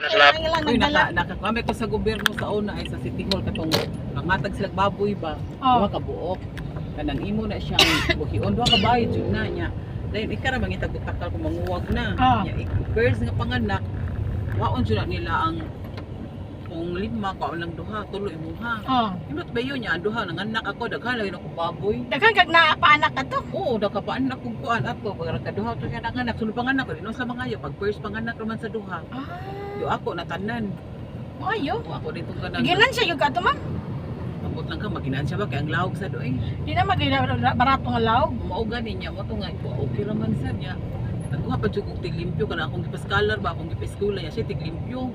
Kaya lang Uy, nagdala. nakakami ko sa gobyerno sa una ay sa City Hall katong nangatag sila baboy ba. Oh. Duha ka buok. Kanang imo na siyang buhion. Duha ka bayad yun na niya. Dahil ikara mangitag butakal kung manguwag na. Oh. Nya girls nga panganak. Waon jud nila ang kung lima ka lang duha tuloy mo ha. Oh. Imot ba yun niya duha nanganak ako daghan lang ako baboy. Daghan kag naapaanak ka to. Oo, dagkapaanak kung kuan ato pag kaduha to kay nanganak sulod panganak ko sa mga yo pag first panganak naman sa duha. Yo ako natanan. Ayo. Ako dito kanang Ginan siya yung kato ma'am. ambot lang ka maginansya ba kay ang lawog sa doy. Di na barato nga laog. Mao gani niya mo to nga okay raman sa niya. Nakuha pa jud og tiglimpyo kana akong gipaskalar ba akong gipaskula niya siya tiglimpyo.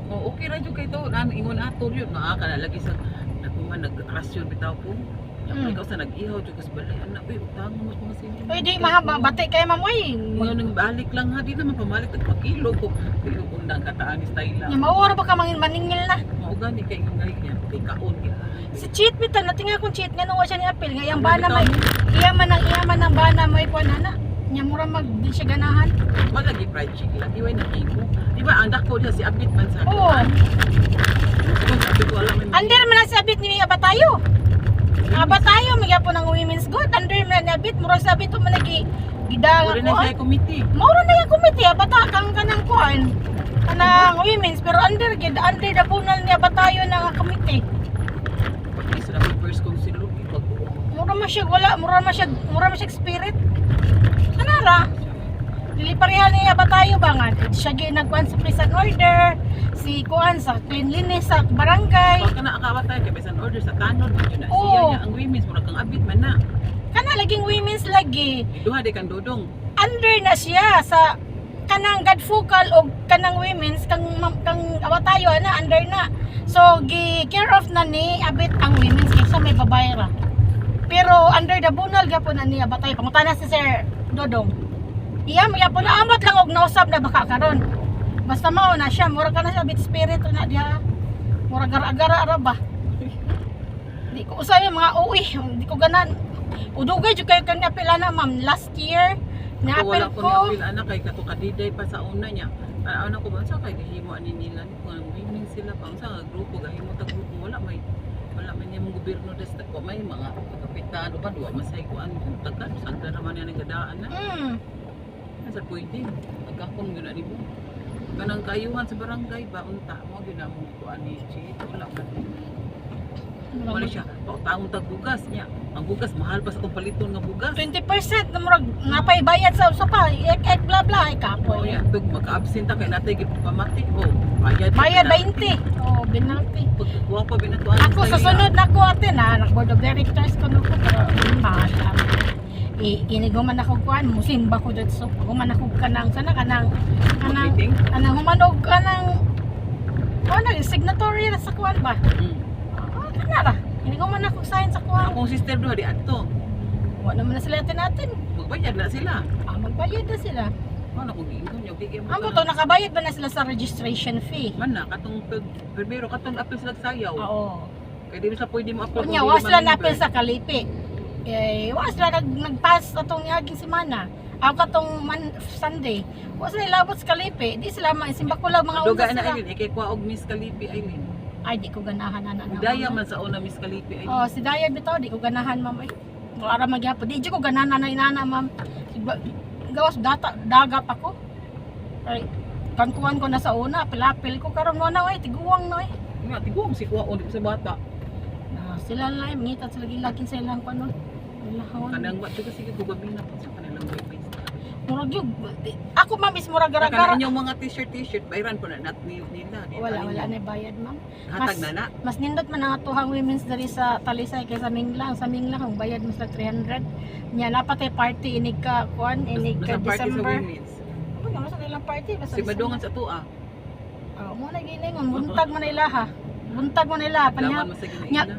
Oh, okay ra jud kay to nan ingon ato yun na kana lagi sa nakuman nagrasyon bitaw ko. Ikaw sa nag-ihaw jud kas balay anak uy utang mo mga sinin. Uy, di mahaba batay kay ma'am oy. Mga nang balik lang ha di naman pamalik tagpakilo ko. Dilo ko nang kataan ni style Nya lang. mao ra ba ka maningil na. Mao gani kay ingay niya kay kaon niya. Si cheat bitaw natinga kung cheat nga nuwa siya ni apil nga yang bana may iya man ang bana may kuan ana. Nya mura mag di siya ganahan. Malagi fried chicken lagi way na iko. Di ba andak ko diha si Abit man sa. Oo. Kung sabi ko alam man. Under man na sabit ni Abatayo. Abatayo magyapon ang women's good. Under man na abit mura sabit to man lagi gidang Uri na ako. siya committee. Mauro na yung komite abata kang kanang kuan. Kanang women's pero under the bunal ni Abatayo ng komite. Pag isa na first kong silog ipag Mura man siya wala, mura man siya spirit. Kanara. Dili pareha ni Abatayo ba nga siya ginagkuan sa prison order, si kuan sa cleanliness sa barangay. Pag kana akawat tayo kay bisan order sa kanon yun na siya Oo. niya ang women's mura kang Abit man na. Kana laging women's lagi. Duha de kan dodong. Under na siya sa kanang gadfukal o kanang women's kang Abatayo na under na. So gi care of na ni Abit ang women's kaysa may babae ra. Pero under the bunal gyapon na ni Abatayo. Pangutana si Sir Dodong. Iya gyapon na amot lang og nausab na baka karon. Basta mao na siya, mura ka na siya bit spirit na diha. Mura gara-gara ra ba. Di ko usay mga uwi, di ko ganan. Udugay jud kayo kanya pila na ma'am last year. Ito wala Niapil ko ko. niapil anak kay kato kadiday pa sa una niya. Ano ko ba sa kay gahimo ani nila kung ang women's sila pa sa grupo gahimo ta grupo wala may niya mong gobyerno des ko may mga kapitan o pa duwa masay ko an tagan sa naman yan ang gadaan na. Sa pwede, magkakong yun na ni mo. Kanang kayuhan sa barangay ba, unta mo, ginamong ko ani Chit, wala man. Wala siya, taong tagbugas niya. Ang bugas, mahal pa sa itong paliton nga bugas. 20% na murag napay bayad sa usa pa, ek bla bla ay O kapoy. yan, pag maka-absent kay natay pamati, o bayad. Bayad 20. Oh, binalti. Pagkakuha pa binatuan. Ako sa sunod na ko ate na, nag board of directors ko no ko pero mahal. Iniguman ako kuan, musimba ko dito. Guman ako kanang sana kanang humanog kanang ano, signatory na sa kuan ba? Kanara. Iniguman ako sign sa kuan. Akong sister doon, di ato. Wala naman na sila natin. Magbayad na sila. Magbayad na sila. Ano kung giingkon niyo, bigay mo. Ang to nakabayad ba na sila sa registration fee? Man na, katong primero, katong apil sila sayaw. Oo. Kaya di mo sa pwede mo apil. Kunya, was sila napil sa Kalipi. Was sila nag-pass atong aging semana. Ako katong Sunday. Was sila ilabot sa Kalipi. Di sila simba ko lang mga Duga unsa na sila. Aileen, ikay kwa og Miss Kalipi Aileen. Ay, di ko ganahan na Daya man sa una Miss Kalipi Aileen. Oh, si Daya bitaw, di ko ganahan ma'am. Ay, ara magyapon. Di ko ganahan na inana ma'am. Gawas dagat ako. Ay, kankuan ko na sa una, pilapil ko karon mo na oy, tiguwang na oy. Nga, tigong si kwa on sa bata. Sila lang, mangitat sila gilagin sa ilang kuan. Lahon. Kanang wa juga sige gugabi na sa kanilang webpage. Murag yun. Ako ma'am is murag Kanang gara-gara. inyong mga t-shirt bayran po na nat nila. Wala na bayad ma'am. Hatag na na. Mas nindot man ang atuhang women's dari sa Talisay kaysa Minglang. Sa Minglang ang bayad mas lang 300. Nya napatay party inig ka kuan, inig ka Basta party sa December. women's. Ano nga sa nilang party basta Si Madungan sa tuwa. mo na giningon, buntag man nila ha. Buntag man nila panya. Laman mo sa Nya, ginaina.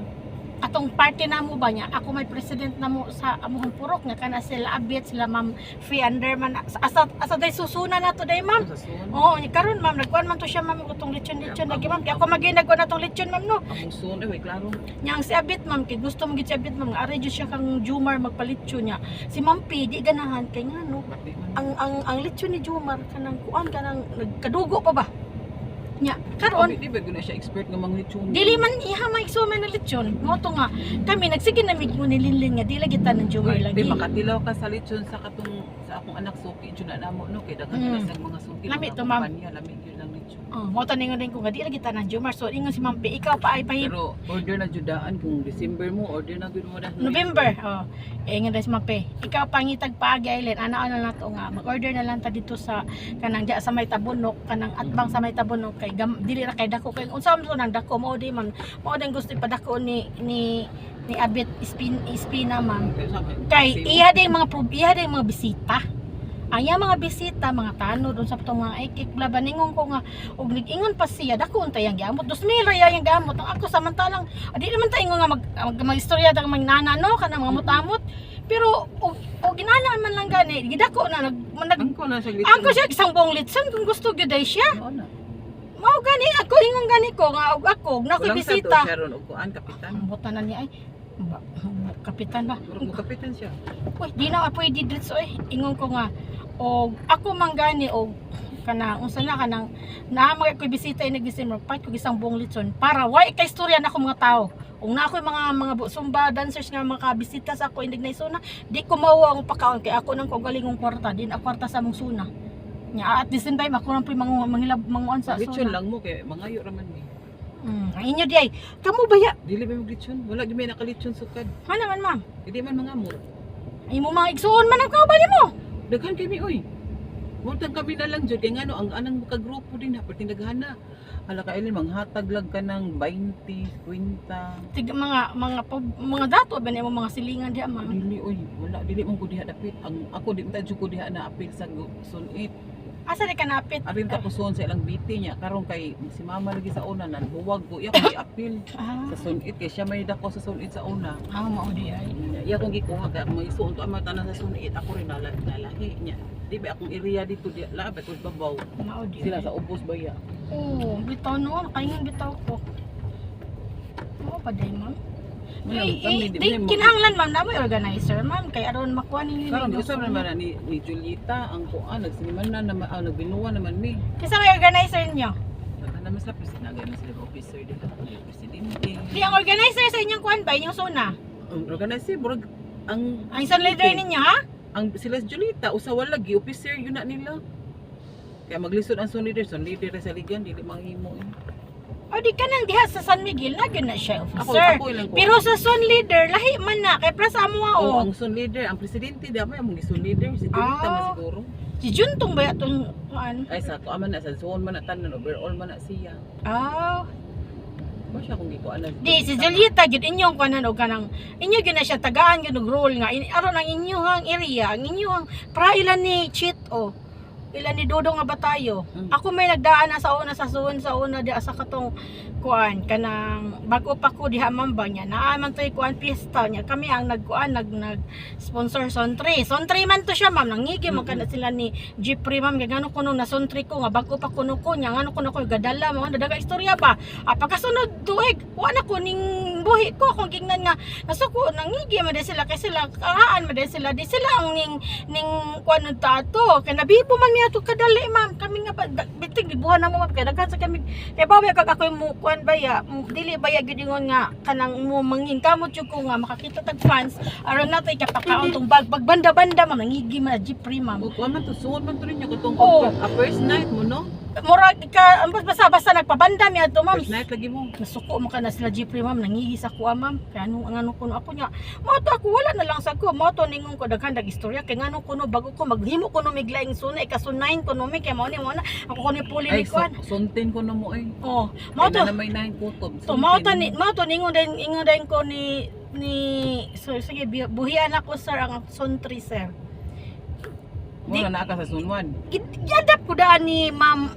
atong party na mo ba niya? Ako may president na mo sa amuhang purok nga kana sila Abit, sila ma'am Free Underman. Asa day susuna na to day ma'am. Sa suon. Oo, karon ma'am, nagkuhan man to siya ma'am kung lechon lagi ma'am. Kaya ako maginagwa na tong lechon ma'am no. Among suon ay klaro. Nya ang si Abit ma'am, kay gusto mo gid si Abit ma'am, ari jud siya kang Jumar magpalitsyon niya. Si Ma'am P di ganahan kay nga no. Ang lechon ni Jumar kanang kuan kanang nagkadugo pa ba? Nya karon Di ba guna siya expert nga manglitsyon? dili man iha maigsuman na lechon. Mo to nga kami nagsige na mig mo nilinlin nga dili kita ng Jomar Di lagi. makatilaw ka sa litsyon sa akong anak suki jud na namo no kay daghan sa mga suki. Lami mga to, ma'am. kumpanya, lami gyud lang litsyon. Mo to ningon din ko nga dili kita ng Jomar. So ingon si Ma'am P, ikaw pa ay pahim Pero order na judaan kung December mo, order na gud mo dah. November. Ingon din si Ma'am P, ikaw pangitag Paagi Island. Ana na to nga mag-order na lang ta dito sa kanang diya sa may Tabunok, kanang atbang sa may Tabunok kay dili ra kay dako kay unsa man nang dako mao di man mao din gusto ipadako ni Abit Espina ma'am. Kay iya din mga bisita. Ang iya mga bisita, mga tanod unsa pa tong mga ikik blaban ningon ko nga og nag-ingon pa siya dako untay ang gamot 2,000 ra yang gamot ang ako samantalang di naman ta ingon nga mag-istorya tag mga nana no kanang mga mutamot pero og ginana man lang gani gidako na Angko na siya litsyon. ako siya isang buong litson kung gusto gyud ay siya Oo na. mao gani ako ingon gani ko nga og ako na ko'y Walang bisita siya ron og kuan kapitan. ang buta na niya ay kapitan ba Pero mo kapitan siya. uy di na pwede dito eh ingon ko nga og ako man gani og kanang unsa na kanang na mga ko'y bisita ay nagdisimmer pa ko isang buong litson para way kay istorya na ako mga tao ug na ako'y mga zumba dancers nga mga bisita sa ako indig na isuna di ko mauwa ang pagkaon kay ako nang kaugalingong kwarta din ang kwarta sa mong suna nya at the same time ako nang mangilab manguan sa Litsyon suna lang mo kay mangayo raman ni. ang inyo di ay kamo baya Dili ba mo litsyon? Wala gyud may nakalitsyon sukad. ano man ma'am Di man mangamot. imo mga igsuon man ang kaubali mo Daghan kami oy. Murtang kami na lang jud kay ngano ang anang ka-grupo din ha pati naghana. Hala ka ilin manghatag lang ka ng 20, 20. tig mga dato ba nimo mga silingan di ma'am Dili oy, wala dili man ko diha dapit. Ang ako di man jud ko diha na apil sa sunit. asa di ka napit Arin tapos sa ilang biti niya karon kay si mama lagi sa una nan buwag ko iya ko apil ah sa sunit kay siya may dako sa sunit sa una. mao di ay Iya kong gikuha kay ako magsuon to ang mga tanan sa sunit ako rin nalahi niya. Di ba akong area dito di labat ko babaw. mao di Sila ay. sa ubos ba ya? Oo, bitaw no, kaingon bitaw ko. Oo pa day ma'am. Kinahanglan ma'am na may organizer ma'am kay aron makuha ninyo Karon yung gusto naman ni Julita ang kuan nagsiniman na naman nagbinuwa naman ni. Kasi may organizer niyo. Nagana naman sa presidente na sila officer dito presidente. Di ang organizer sa inyong kuan ba inyong zona? Ang organizer burag ang Ang isang leader ninyo ha? ang sila Julita usawa lagi officer yun na nila. Kaya maglisod ang son leader sa ligan dili manghimo. O di ka nang diha sa San Miguel na gyud na siya Ako officer. ilang ko. Pero sa zone leader lahi man na kay para sa amo Oh, o. ang son leader, ang presidente dapat ang son leader si Julita Ah. man siguro. Si Juntong ba atong kuan? Ay sa to aman na sa zone man na tanan overall man na siya. Ah, Ba siya kung gikuan na. di si Julieta gyud inyong kuanan og kanang inyo gyud na siya tagaan gyud og role nga aron ang inyong area, ang inyong para ilan ni cheat o. Ilan ni Dodong nga batayo. Ako may nagdaan na sa una di sa katong kuan kanang bago pa ko diha mamba niya. Naaman toy kuan pista niya. Kami ang nagkuan nag sponsor Sontri. Sontri man to siya ma'am. Nangigi mo kana sila ni Jeffrey ma'am kay ngano kuno na Sontri ko nga bago pa kuno ko niya ngano kuno ko gadala mo daga istorya ba. Pagkasunod tuig wa na ko ning buhi ko akong gingnan nga nasuko nangigi man sila kay sila kahaan man sila di sila ang ning kuan ng tato kay nabibo man niya to kadali ma'am kami nga biting gibuhan na mo ma'am kay daghan sa kami kay bawi kag ako mo kuan baya dili baya gid ingon nga kanang mo mangin kamot jud ko nga makakita tag fans aron natay kapakaon tong banda-banda ma'am nangigi man Jeffrey ma'am O kuan man to suon man to ninyo katong Oo. first night mo no? murag ka basta nagpabanda mi adto ma'am First night lagi mo. nasuko mo ka na sila Jeffrey ma'am nangigi sa kuha ma'am kaya ano kuno ako niya mo to ako wala na lang sa ko mo to ningon ko daghan dag istorya kay ngano kuno bago ko maghimo kuno miglaing sunay kasunayin kuno mi kay mo ni mo na ako kuno puli Ay ni kuan suntin ko na mo ay. oh mo to Na may nine kutob. to mo to ningon din ko ni so sige buhian ako sir ang sontri sir Mo na naka sa sunwan. giadap ko daan ni ma'am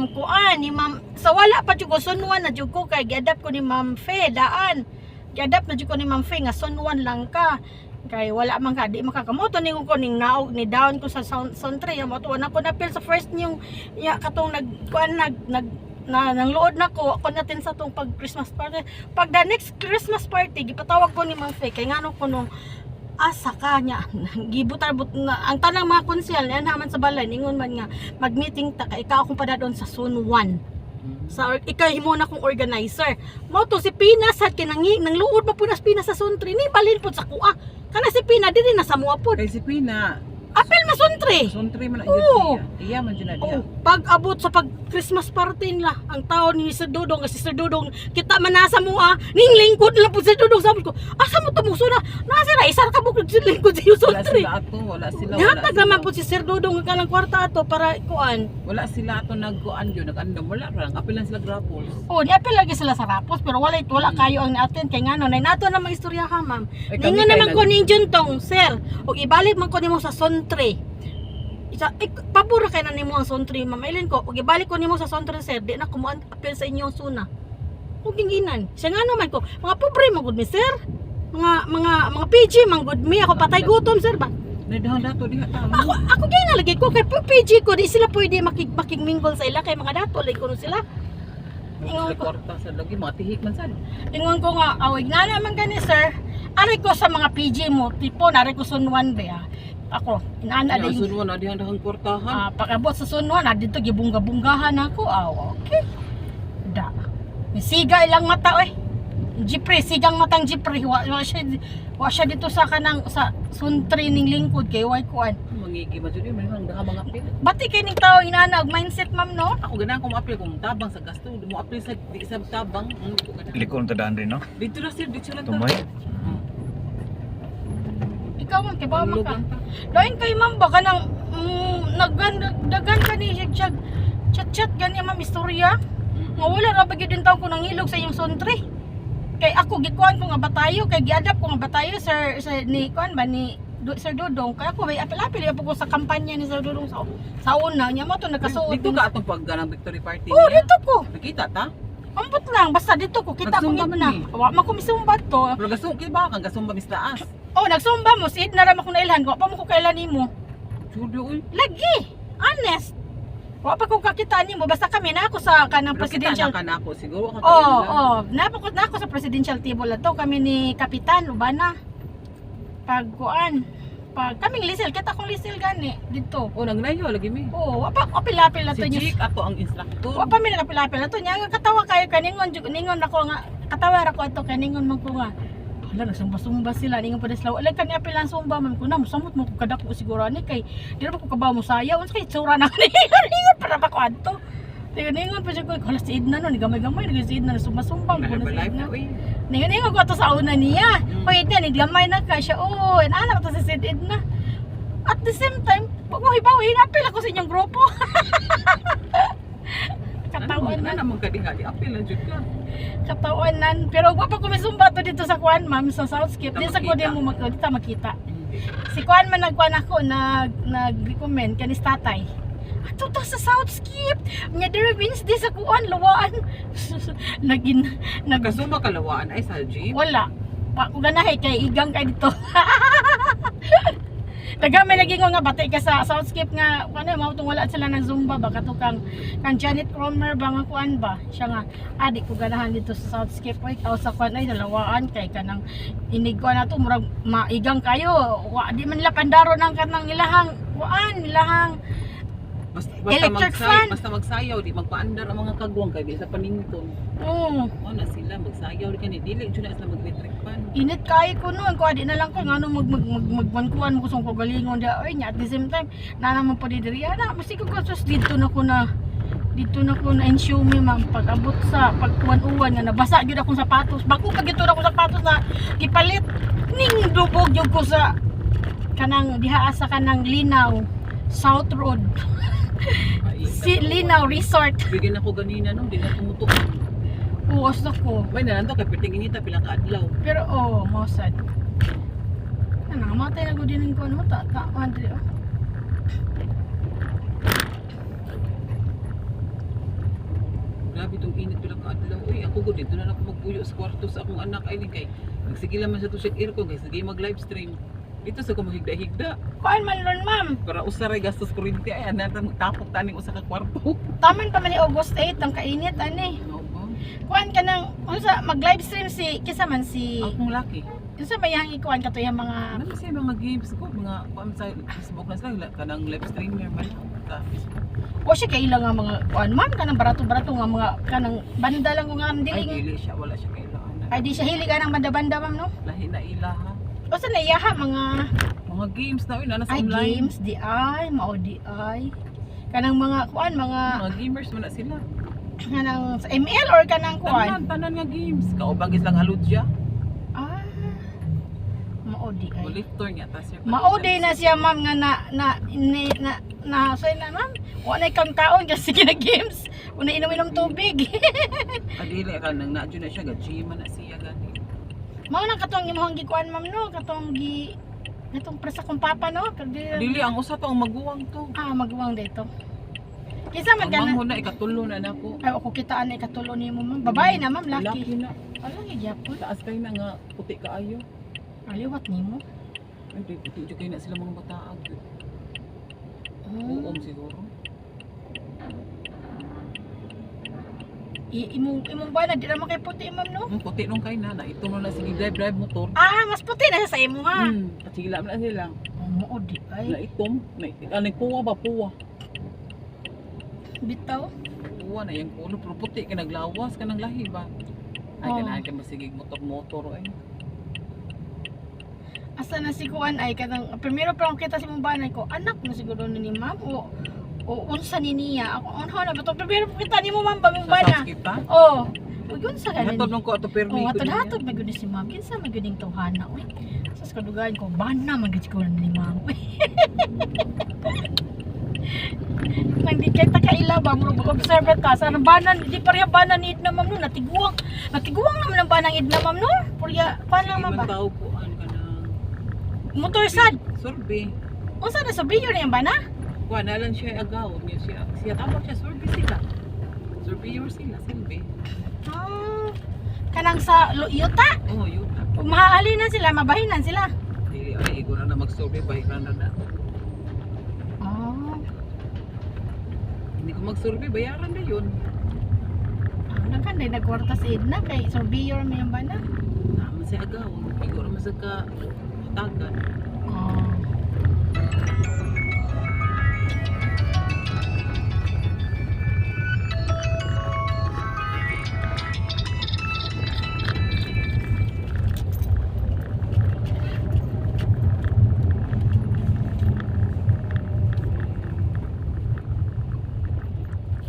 kuan ni ma'am sa wala pa jud ko sunwan na jud ko kay giadap ko ni ma'am Fe daan giadap na jud ko ni ma'am Fe nga sunwan lang ka kay wala man ka di makakamoto ningon ko ning naog ni down ko sa sontri mo to na ko na feel sa first yung ya katong nagkuan nang luod na ko ako natin sa tong pag Christmas party pag the next Christmas party gipatawag ko ni Ma'am Fe kay ngano ko nung asa ka niya gibutar na ang tanang mga konsyal yan naman sa balay ningon man nga mag-meeting ta kay ikaw akong padadon sa Sun 1 Sa ikay mo na kong organizer. Mo to si Pina sa kinangi nang luod mo punas Pina sa Suntri ni balin pud sa kuha. Kana si Pina diri na sa mua pod. Kay si Pina, Apel Masuntri. Suntri man ang Oo. siya. Iya man dyan na diya. Oh, pag abot sa pag Christmas party nila, ang taon ni Sir Dudong, kasi Sir Dudong, kita man nasa mo ning lingkod lang po Sir Dudong, sabi ko, asa mo tumuso na, nasa na, isar ka bukod sa lingkod sa Wala Suntri. sila ato, wala sila. Nihatag naman po si Sir Dudong ang kanang kwarta ato para kuan. Wala sila ato nagkuan yun, nag-andam, wala lang. Apil lang sila grapples. Oh, niapil lagi sila sa Rapos, pero wala kayo ang natin kay ngano, nay nato na mga istorya ha, ma'am. Ay, kami Ningon kay naman ko ning Juntong, sir, og ibalik man ko nimo sa Suntri. Pabura kay na nimo ang Suntri, ma'am. Ilin ko, og ibalik ko nimo sa Suntri, sir, di na kumuan apil sa inyong suna. Ug ginginan. Siya nga naman ko, mga pobre mo gud mi, sir. Mga PG man gud mi, ako patay gutom, sir ba. Nadahan dato diha ta. Ako gay nalagay ko kay PG ko, di sila pwede makikmingle sa ila kay mga dato lay kuno sila. Sila kwarta sa lagi, mga tihik man sad. Ingon ko nga, awig na naman gani, sir. Ari ko sa mga PG mo, tipo, nari ko sunwan ba, ako, inaana Ano din. sunod na diha dahang kwartahan. Pagabot sa sunwan, dito gibungga-bunggahan ako. Okay. Da. May siga ilang mata, eh. Jipre, sigang matang jipre. Wa siya dito sa kanang, sa Suntri ning lingkod, kay way kuan. Mangigi man jud man lang daha mga apil. Bati kay ning tao, inaana, og mindset, ma'am, no? Ako ganahan ko mo apil kung tabang sa gasto, mo apil sa di sa tabang. Likon ta daan rin, no? Dito na sir, dito lang ta. Tumay. Ikaw man, kay ba Log ka? lang ta. Lain kay ma'am, baka nang, nagdagan ka ni siya, chat-chat gani, ma'am, istorya. Nga wala ra bagyo din taon ko nang ilog sa iyong Suntri. Kay ako gikuan ko nga batayo, kay giadap ko nga batayo sir ni kuan ba ni Sir Dudong. Kay ako may apil-apil po ko sa kampanya ni Sir Dudong sa una niya mo to nagkasuot. Dito ka atong pagganang victory party Oh, niya. dito ko. Nakita ta? Ambot lang, basta dito ko kita ko Nagsumba na. ni. Wa man ko misumbat to. Pero gasong kay ba kang gasong ba mistaas? Oh, nagsumba mo, sid na ra man ko nailhan, wa pa mo ko kailan nimo. Judo uy. Lagi. Honest. Wa pa ko kakita nimo, basta kami na ako sa kanang Pero kita presidential. na ka na ako siguro ka Napakot na ako sa presidential table na to. Kami ni Kapitan Ubana. Pag kaming lisil, kita kong lisil gani dito. Oh, naglayo lagi mi. Oo, wapa apil-apil na to Si niya. Jake ato ang instructor. Wapa mi apil-apil na to niya. Katawa kayo kaningon ako nga. Katawa ra ko ato kaningon man ko nga. Hala, nagsumba-sumba sila. Ningon pa desla. Wala kani apil ang sumba man ko na. Musamot mo ko kadako siguro ani kay di ra ko kabaw mo sayaw. Unsa kay tsura na ningon para pa ko adto. Ningon pa siya ko, hala si Edna no, ni gamay-gamay, ni si Edna sumba-sumba ko na si live Edna. na uy. Ningon ko to sa una niya. Hoy, Edna, niglamay na ka siya. Oh, inaana ko to si Sid Edna. At the same time, pag mahibawi, napil ako sa inyong grupo. Katawan na na. naman ka di apil lang jud ka. Katawanan. Pero wapa ko may sumba to dito sa Kuan, ma'am, sa Southskip. Di sa ko din mo makita. Si Kuan man nagkuan ako, nag-recommend kanis tatay. Ato to sa Southskip. Nya dere Wednesday sa Kuan, luwaan. Kasuma kalawaan ay sa gym. Wala. Pa ko ganahay kay igang kay dito. Tagamay lagi ko nga batay ka sa Southskip nga ano mao tong wala sila ng Zumba ba kato kang Janet Cromer ba nga kuan ba siya nga adik ko ganahan dito sa Southskip oy tao sa kuan ay dalawaan kay kanang inig ko na to murag maigang kayo wa di man nila pandaro nang kanang ilahang ilahang electric fan. Basta magsayaw di magpaandar ang mga kagwang kay di sa panington. Oo. Na sila magsayaw di kani dili jud na sila mag-electric fan. Init kay ko noon ko adi na lang ko ngano magbankuan mo kusong pagalingon dia ay nya at the same time na naman pa diri ana basta ko sus dito na ko na ensure mi ma'am pag abot sa pagkuan-uwan nga nabasa gyud akong sapatos bako pag ito na akong sapatos na gipalit ning dubog gyud ko sa kanang diha sa kanang Linaw South Road. Si Linaw Resort. Bigyan ako ganina no, di na tumutok. Uwas na ko. May nanto kay piting inita pila ka adlaw. Pero mausad. Ano, matay na ko din ko ano ta Andre. Grabe tong init pila ka adlaw. Uy, ako gud dito na ako magpuyo sa kwarto sa akong anak ay kay nagsigila man sa to sa aircon kay sige mag live stream. Dito sa ko mahigda-higda. Kuan man ron ma'am. Para usaray gastos kuryente ay anata magtapok taning usa ka kwarto. Taman pa man ni August 8 ang kainit ani. Kuan ka nang unsa mag live stream si kisa man si Akong laki. unsa may yang ikuan kato yung mga Ano kasi mga games ko, mga kuan sa Facebook na sila kanang live streamer man. sa Facebook. O siya kay ilang nga mga kuan man kanang barato-barato nga mga kanang banda lang ko nga Ay, dili. dili siya, wala siya kailangan. Ay di siya hilig anang banda-banda ma'am no. Lahi na ilaha. O sa naiyaha mga Mga games na na sa ay online. games di ay mao di ay. Kanang mga kuan mga Mga gamers man na sila. kanang sa ML or kanang kuan. Tanan nga games. Kaubagis lang halud siya. Ah. Mao di ay. Lifter niya tas siya. Mauday na siya ma'am nga na say na ma'am. Wa na kang kaon kasi gina games. Una inom tubig. Adili ka nang nadyo na siya gym na siya gani. Mao nang katong imong gikuan ma'am no, katong gi katong presa kong papa no. Adili ang usa to ang maguwang to. Magwang dito. Kisa man Ang kana. manghod na ikatulo na nako. Ay ako kitaan na ikatulo nimo ma'am. Babae na ma'am, Laki laki. na. Ala gyapon. Taas kayo na nga puti kaayo. Aliwat nimo. Ay di puti jud kayo na sila mga bataag. Oh. Uom siguro. Imong ba na di ra makay puti ma'am no? Puti nung kay na ito na sige drive motor. Mas puti na siya sa imo ha. Patsila man na sila. Mao di Na ay itom, na puwa ba puwa. bitaw. Puwa na yung kuno pero puti kay naglawas ka ng lahi ba. Ay Oo. ganahan ka masigig motor ay. Asa na si kuan ay kanang primero pa kita si mong banay ko. Anak mo siguro ni ma'am o unsa ni niya. Ako ano na ba to? Primero pa kita nimo ma'am ba mong Sa bana. South kita. Oh. Ug unsa ganin? Hatod nung ko ato permi Oh, ko. hatod magud si ma'am. Kinsa magud ning tawhana oy. Sas kadugayan ko bana magud ko ni ma'am. Nang di kay takaila ba mo observe ka sa banan di pareha banan ni Edna ma'am no natiguang naman ang banang Edna ma'am no. Purya pa lang ma'am ba? Tao ko an ka na. Motor sad. Survey. Unsa na sabiyo na yung bana? Kuha na lang siya agaw. Siya tawag siya survey sila. Surveyor sila, silbi. Kanang sa yuta. Oh, yun. Kung mahalin na sila, mabahinan sila. Dili ay igo na mag-survey ba na na. Hindi ko mag-survey, bayaran na yun. Nagkanday nagkwarta si Edna kay surveyor may yung bana. Naman siya agaw. Igo naman sa ka tagan.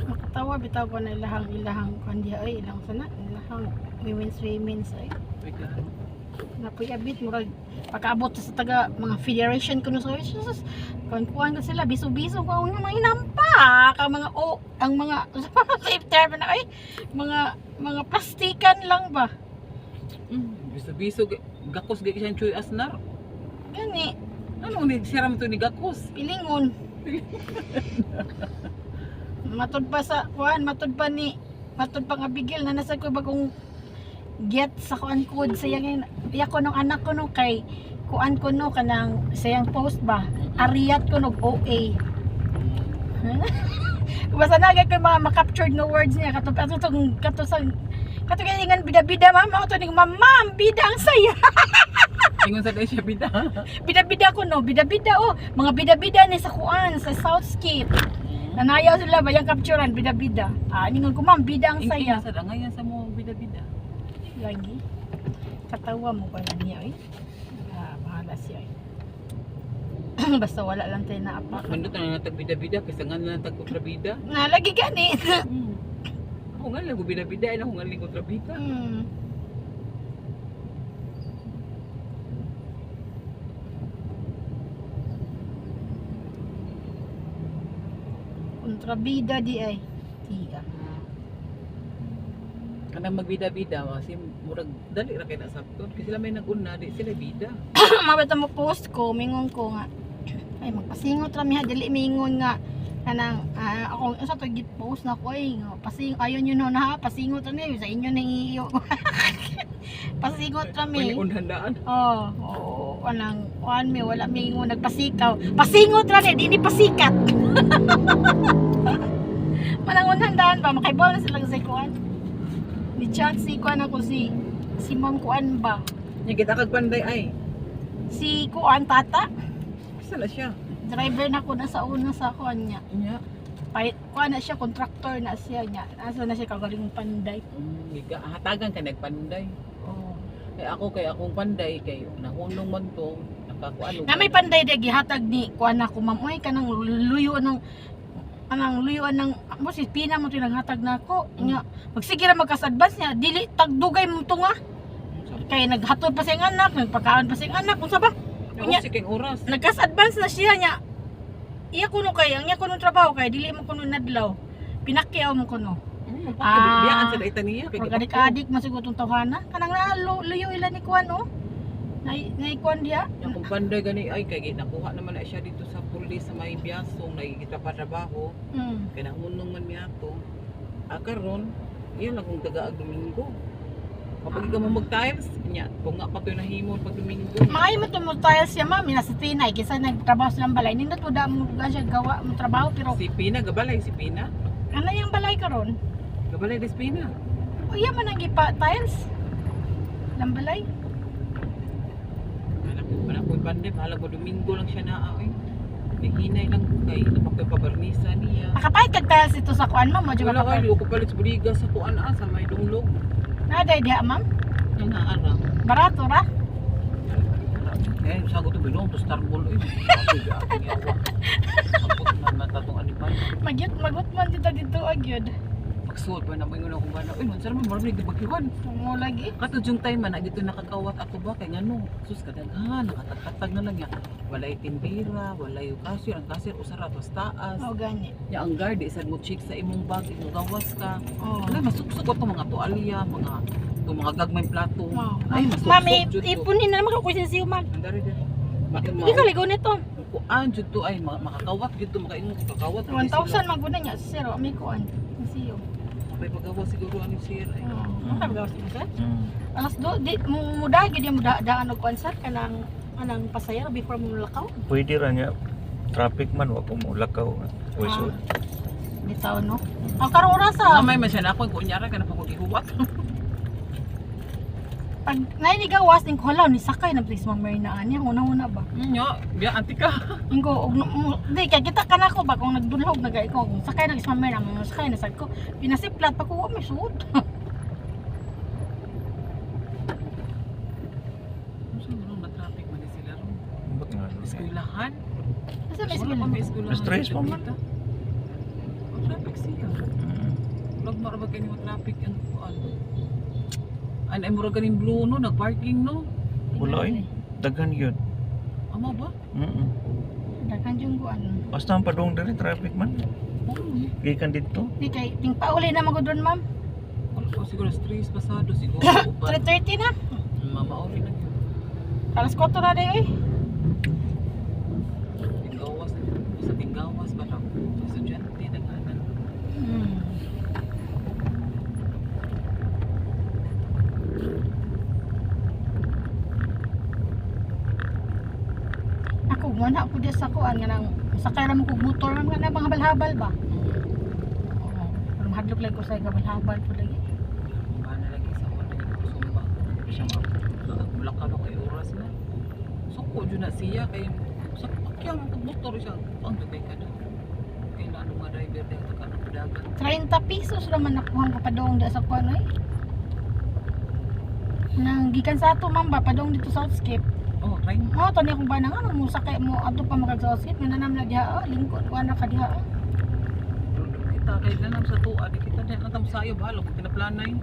Makatawa bitaw ko na ilahang kandiya ay ilang sana ilahang women's ay Regalo. napuyabit murag pagkaabot sa taga mga federation kuno sa kuan ko sila biso-biso ko ang mga inampa ka mga ang mga safe term na ay mga plastikan lang ba Biso-biso, gakos gaya siyang Chuy Asnar. gani Ano ni siram to ni gakos? pilingon matod pa sa kuan matod pa nga bigil na nasa ko bagong get sa kuan code sayang iya ko nung anak ko no kay kuan ko no kanang sayang post ba ariyat ko no OA basta nagay ko mga ma-captured no words niya katong ingan bida-bida mama to ning ma'am bida ang saya Ingon sa siya bida. bida-bida ko no bida-bida mga bida-bida ni sa kuan sa Southscape nanayaw sila ba yung capturean bida-bida ningon ko ma'am bida ang saya Sa ngayon sa mo bida-bida. lagi katawa mo pala niya bahala siya basta wala lang tayo naapak Mandot na natag bida-bida kasi nga na natag kontrabida. lagi gani Ako nga lang bida-bida ay ako nga lang kontrabida. kontrabida di ay tiya Kanang magbida-bida kasi murag dali ra kay na sabton kasi sila may nag-una di sila bida. mabata mo post ko mingon ko nga ay magpasingot ra mi ha dili mingon nga kanang ako sa to git post na ko ay pasing ayon yun na ha pasingot ra ni sa inyo nang iyo pasingot ra May mi unhandaan. anang kuan mi wala mi ingon nagpasikaw pasingot ra ni di pasikat manangon handaan ba makaibol na sila sa kuan ni chat si kuan ako si Ma'am kuan ba Nya kita kag panday ay. si kuan tata Isa na siya. driver na ko na sa una sa kuan niya. Nya. Kuan na siya, contractor na siya niya. Asa na siya kagaling panday. Hatagan ka nagpanday. Oh. Kay akong panday kay nahunong man to, nakakuano. Na may panday de gihatag ni kuan na ko ma'am. Oy kanang luyo ng mo si Pina mo tinanghatag na ako. Nya magsige ra magkas-advance niya, dili tagdugay mo to nga. Kay naghatod pa siyang anak, nagpakaon pa siyang anak, unsa ba? Nya Sige oras. nagkas-advance na siya niya. Iya kuno kay ang iya kuno trabaho kay dili mo kuno nadlaw. Pinakyaw mo kuno. Biyaan sa daita niya kay Adik masugod tong tawhana. Kanang luyo ila ni kuan oh. Nay kuan dia. Kung panday gani ay kay nakuha naman na siya dito sa pulis sa may biyasong nakikita pa trabaho. Mm. Kaya nahunong man niya to. Karon, iyan lang kung taga Domingo. Kapag ikaw mo mag-tiles, niya, kung nga pa ito nahimon pag Domingo. Maay mo tumutayal siya mami na sa tinay kisa nagtrabaho silang balay. Nindot mo da mo siya gawa mo trabaho pero Si Pina, gabalay si Pina. ano yung balay karon? Gabalay des Pina. O iya man ang gipa tiles. Lang balay. Alam ko panday, bahala mo Domingo lang siya na ay. Nahinay lang kay napagpabarnisa niya. Nakapahit kag tiles ito sa kuan ma'am mo jud Wala ka. kayo, ko palit sa buliga sa kuan sa may dunglog. Naday diha ma'am. Yan nga ara. Barato ra. Sago to bilong to Starball eh. Sago di aking yawa. Kapag man matatong animal. Magut man dito agyod. Pagsuot pa na mo yung akong bana. Uy, mansara man marami nagbagyuhan. Mo lagi. Katod yung time man, dito nakakawat ako ba kay ngano. Sus kadaghan, nakatagkatag na lang niya. Walay timbira, walay cashier, ang cashier usara tas taas. O gani. Nya ang guard isad mo check sa imong bag, imong gawas ka. Oh. Wala masuksok ko mga tuwalya, mga gagmay plato. Wow. Ay, masuksok Mami, jud to. ipunin na naman ako kung siya man. Andari din. Hindi ka ligaw nito. Kuan jud to ay makakawat jud to makaingon ko kakawat. 1,000 maguna niya. Zero. May kuan. Siyo. May pagawa siguro ani sir ay. Ano ka magawas mo sir? Mm. Alas do, di mo dagi di mo daan og kuan sir kanang anang pasayro before mo lakaw. Pwede ra niya traffic man wa ko mo lakaw. Pwede. Bitaw no. Ang karong oras sa Mamay man siya na ako kunyara ka na pagihuwat. pag nainigawas ning halaw ni sakay na please Ma'am Marina ani una ba. Nya, biya anti ka. Ingo og di kay kita kanako ba kung nagdulhog nagay ko kung sakay na Ma'am Marina mo sakay na sad ko pinasiplat pa ko wa may suod. Siguro na traffic man sila ron. Ambot nga. Eskwelahan. Asa may Wala sila? pa may eskwelahan. Stress pa man. Ang traffic siya. Vlog mo ba kayo yung traffic ang kuan? Ay mura ganing blue no, nag-parking no. Wala eh. Daghan yun. Amo ba? Dakan yung kuan. Basta ang padung dali traffic man. Gikan dito. Di kay ting pauli na magud ron ma'am. Wala ko siguro stress pasado siguro. 3:30 na. Mamauli na yun. Alas 4 na day oy. Tinggawas. Sa tinggawas ba lang? Sa estudyante na kanan. Ako muna ako diya sa kuan nga nang sakay ra mo kog motor nga na mga habal-habal ba. Oo. Pero mahadlok lang ko sa habal-habal po lagi. Mana lagi sa ako na sumba. Siya nga. Mulakaw na kay oras na. Suko dyan na siya kay sa pakyaw mo kung motor siya. Ang dugay ka na. Kailan mga driver dahil ka na padagan. 30 pesos naman nakuha ko padong diya sa kuan oy. Nang gikan sa ato ma'am ba padong dito sa Southscape. Oh, train. Mo to ni akong bana nga mo sakay mo ato pa magag Southscape nga nanam na diha lingkod kuan na ka diha. Kita kay nanam sa tuwa. Di kita din natam sayo bahalo kung tinaplanay.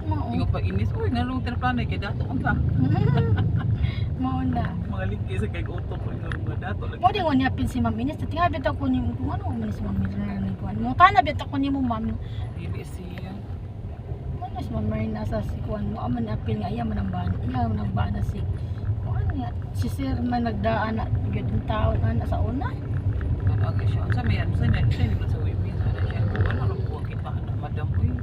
Mao. Ingo pa inis. Uy, nalong tinaplanay kay dato ang ka. Mao na. Mga lingki sa kay auto ko yung mga dato. Pwede mo niya pin si Ma'am Ines. Tinga bitaw ko ni mo kung ano man si Ma'am Ines na kuan. Mo tana bitaw ko ni mo ma'am. Dili siya. Ano si Ma'am Marina sa si kuan mo aman apil nga iya man ang bana. Iya man ang bana si kuan nga si sir man nagdaan na gyud ang tawo na sa una. Talaga siya. Sa may ano sa niya. Siya naman sa women. Sana siya. Wala rin po kita na madam ko yun.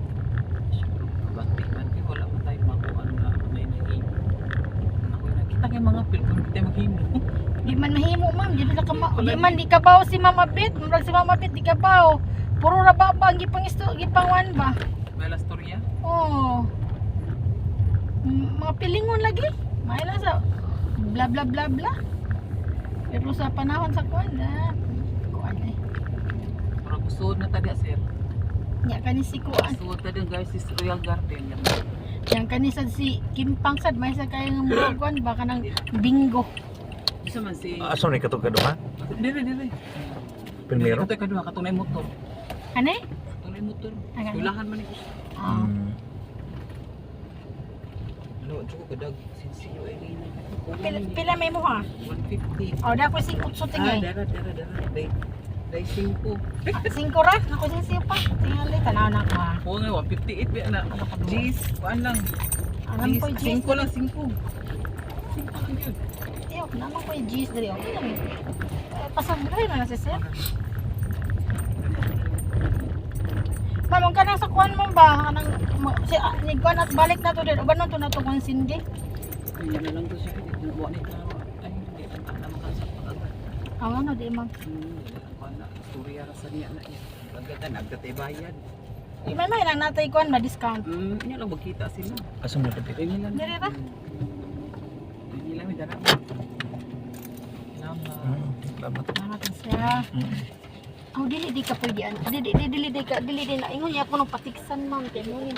Batik man. Wala mo tayo makuha na may naging. Ako na. Kita kay mga pil. Kung hindi tayo maghimo. Di man mahimo ma'am, di man di kabaw si Ma'am Abit. Murag si Ma'am Abit di kabaw. Puro ra ba ang gipangwan ba? May la storya. Oh. Mga pilingon lagi. May lang sa bla bla bla bla. Pero sa panahon sa kuan na kuan eh. Para kusod na tadi sir. Nya kani si kuan. Kusod tadi guys is Royal Garden yan. Yang kani sad si Kim Pang sad may sa kay ng kuan baka nang bingo. Isa man si Asa ni katong kaduha? dire. Primero. Ito kadua katunay motor. Ani? Katunay motor. Ang ano? Kulahan man ni. Ah. Ano, jugo kadag sinsiyo ay ni. Pila may mo ha? 150. Oh, dako si utso tingay. Dara. Day 5. 5 ra, ako siya pa. Tingali tanaw na ko ha. Oo nga, 158 ba na. Jeez, kuan lang. Alam ko Jeez, G's. 5 lang, 5. 5 lang yun. Tiyok, naman ko yung G's dali. Okay lang eh. Pasagray na si sir. Mamang ka nang sa kuhan mo ba? Kanang, si Niguan at balik na to din. O ba na to na to kung sindi? Ay, yan na lang to siya. Nabuha ni Taro. Ay, hindi. Ang na makasak pag-agad. Ang ano, di mag. Kuan na, istorya ra sa niya na yan. Agad na, agdatay bayad. May lang natay kuhan ba discount? Yan lang, magkita sila. Asa mo dito? Ay, nilang. Dili ra? Nilang, may dara. Salamat. Salamat siya. Oh, dili ka pwede ano. Dili na. Ingon niya ako nung patiksan ma'am. Kaya mo yun.